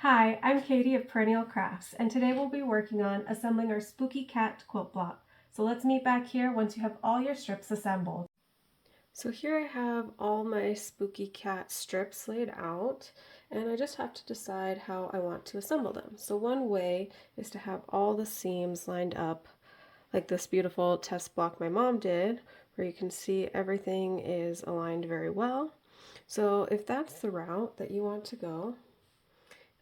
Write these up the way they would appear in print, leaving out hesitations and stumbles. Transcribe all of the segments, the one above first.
Hi, I'm Katie of Perennial Crafts, and today we'll be working on assembling our spooky cat quilt block. So let's meet back here once you have all your strips assembled. So here I have all my spooky cat strips laid out, and I just have to decide how I want to assemble them. So one way is to have all the seams lined up like this beautiful test block my mom did, where you can see everything is aligned very well. So if that's the route that you want to go,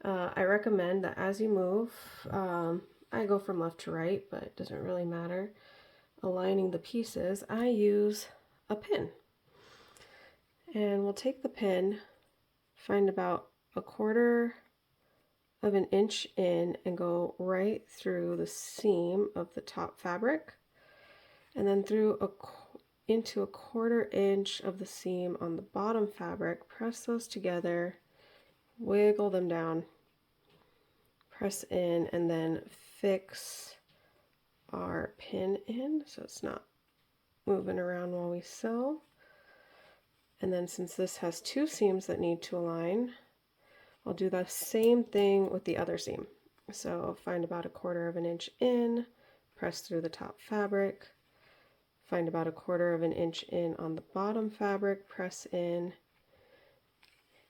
I recommend that as you move, I go from left to right, but it doesn't really matter. Aligning the pieces, I use a pin. And we'll take the pin, find about 1/4 of an inch in, and go right through the seam of the top fabric, and then into 1/4 inch of the seam on the bottom fabric. Press those together, wiggle them down, press in, and then fix our pin in so it's not moving around while we sew. And then since this has 2 seams that need to align, I'll do the same thing with the other seam. So find about 1/4 of an inch in, press through the top fabric, find about 1/4 of an inch in on the bottom fabric, press in.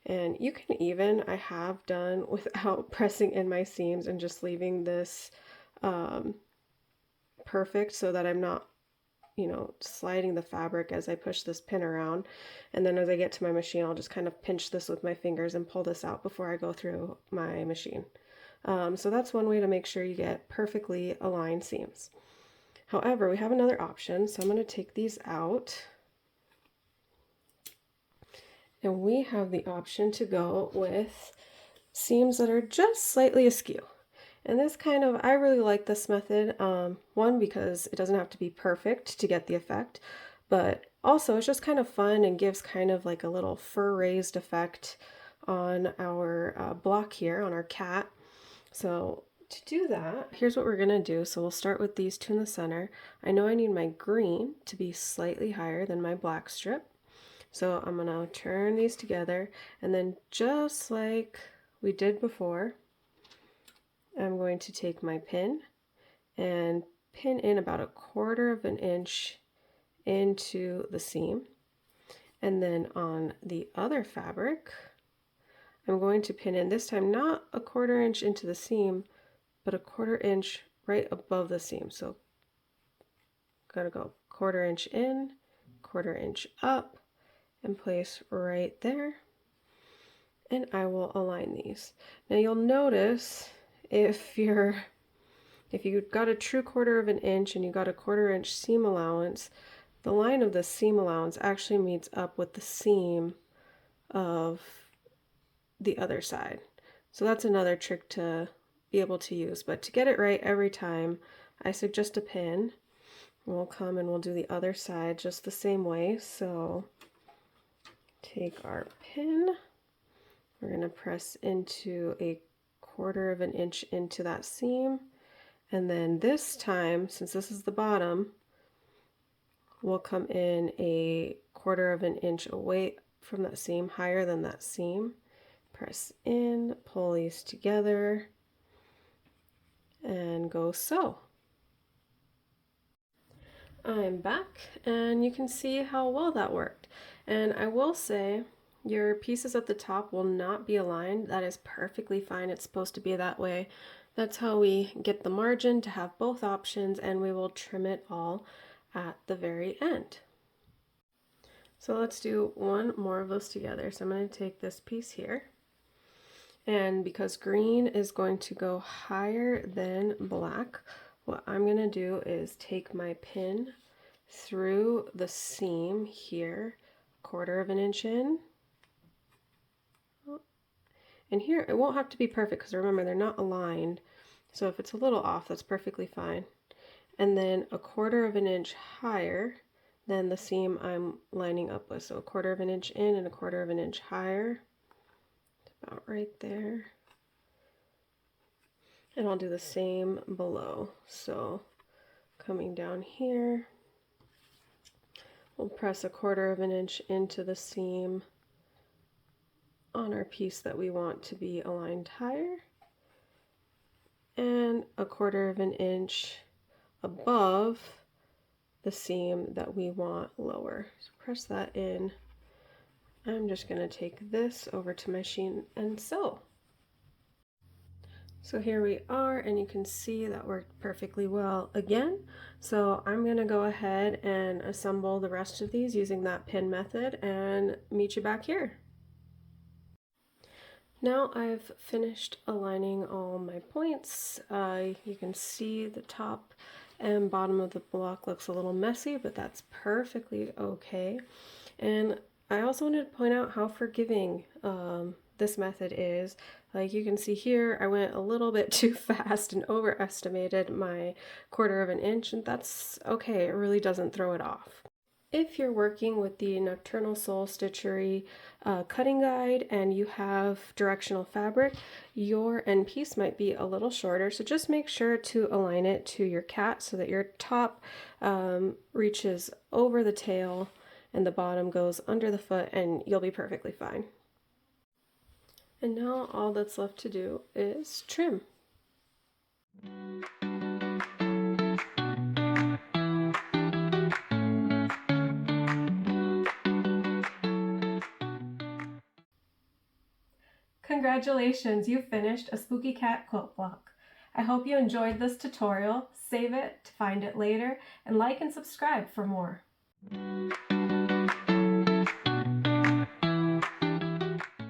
And you can even, I have done without pressing in my seams and just leaving this perfect so that I'm not, sliding the fabric as I push this pin around. And then as I get to my machine, I'll just kind of pinch this with my fingers and pull this out before I go through my machine. So that's one way to make sure you get perfectly aligned seams. However, we have another option, so I'm going to take these out. And we have the option to go with seams that are just slightly askew. And this I really like this method, one, because it doesn't have to be perfect to get the effect, but also it's just kind of fun and gives kind of like a little fur raised effect on our block here, on our cat. So to do that, here's what we're gonna do. So we'll start with these 2 in the center. I know I need my green to be slightly higher than my black strip. So I'm gonna turn these together, and then just like we did before, I'm going to take my pin and pin in about 1/4 of an inch into the seam. And then on the other fabric, I'm going to pin in, this time not 1/4 inch into the seam, but 1/4 inch right above the seam. So gotta go 1/4 inch in, 1/4 inch up, and place right there. And I will align these. Now you'll notice if you've got a true 1/4 of an inch and you got a 1/4 inch seam allowance, the line of the seam allowance actually meets up with the seam of the other side. So that's another trick to be able to use. But to get it right every time, I suggest a pin. We'll come and we'll do the other side just the same way. So take our pin. We're going to press into 1/4 of an inch into that seam. And then this time, since this is the bottom, we'll come in 1/4 of an inch away from that seam, higher than that seam. Press in, pull these together, and go sew. I'm back, and you can see how well that worked. And I will say, your pieces at the top will not be aligned. That is perfectly fine. It's supposed to be that way. That's how we get the margin to have both options, and we will trim it all at the very end. So let's do one more of those together. So I'm going to take this piece here, and because green is going to go higher than black, what I'm going to do is take my pin through the seam here, 1/4 of an inch in. And here it won't have to be perfect because remember they're not aligned. So if it's a little off, that's perfectly fine. And then 1/4 of an inch higher than the seam I'm lining up with. So 1/4 of an inch in and 1/4 of an inch higher. About right there. And I'll do the same below. So coming down here, we'll press 1/4 of an inch into the seam on our piece that we want to be aligned higher, and 1/4 of an inch above the seam that we want lower. So press that in. I'm just going to take this over to my machine and sew. So here we are, and you can see that worked perfectly well again. So I'm going to go ahead and assemble the rest of these using that pin method and meet you back here. Now I've finished aligning all my points. You can see the top and bottom of the block looks a little messy, but that's perfectly okay. And I also wanted to point out how forgiving this method is. Like you can see here, I went a little bit too fast and overestimated my 1/4 of an inch, and that's okay. It really doesn't throw it off. If you're working with the Nocturnal Soul Stitchery cutting guide and you have directional fabric, your end piece might be a little shorter, so just make sure to align it to your cat so that your top reaches over the tail and the bottom goes under the foot, and you'll be perfectly fine. And now all that's left to do is trim. Congratulations, you finished a Spooky Cat quilt block. I hope you enjoyed this tutorial. Save it to find it later, and like and subscribe for more.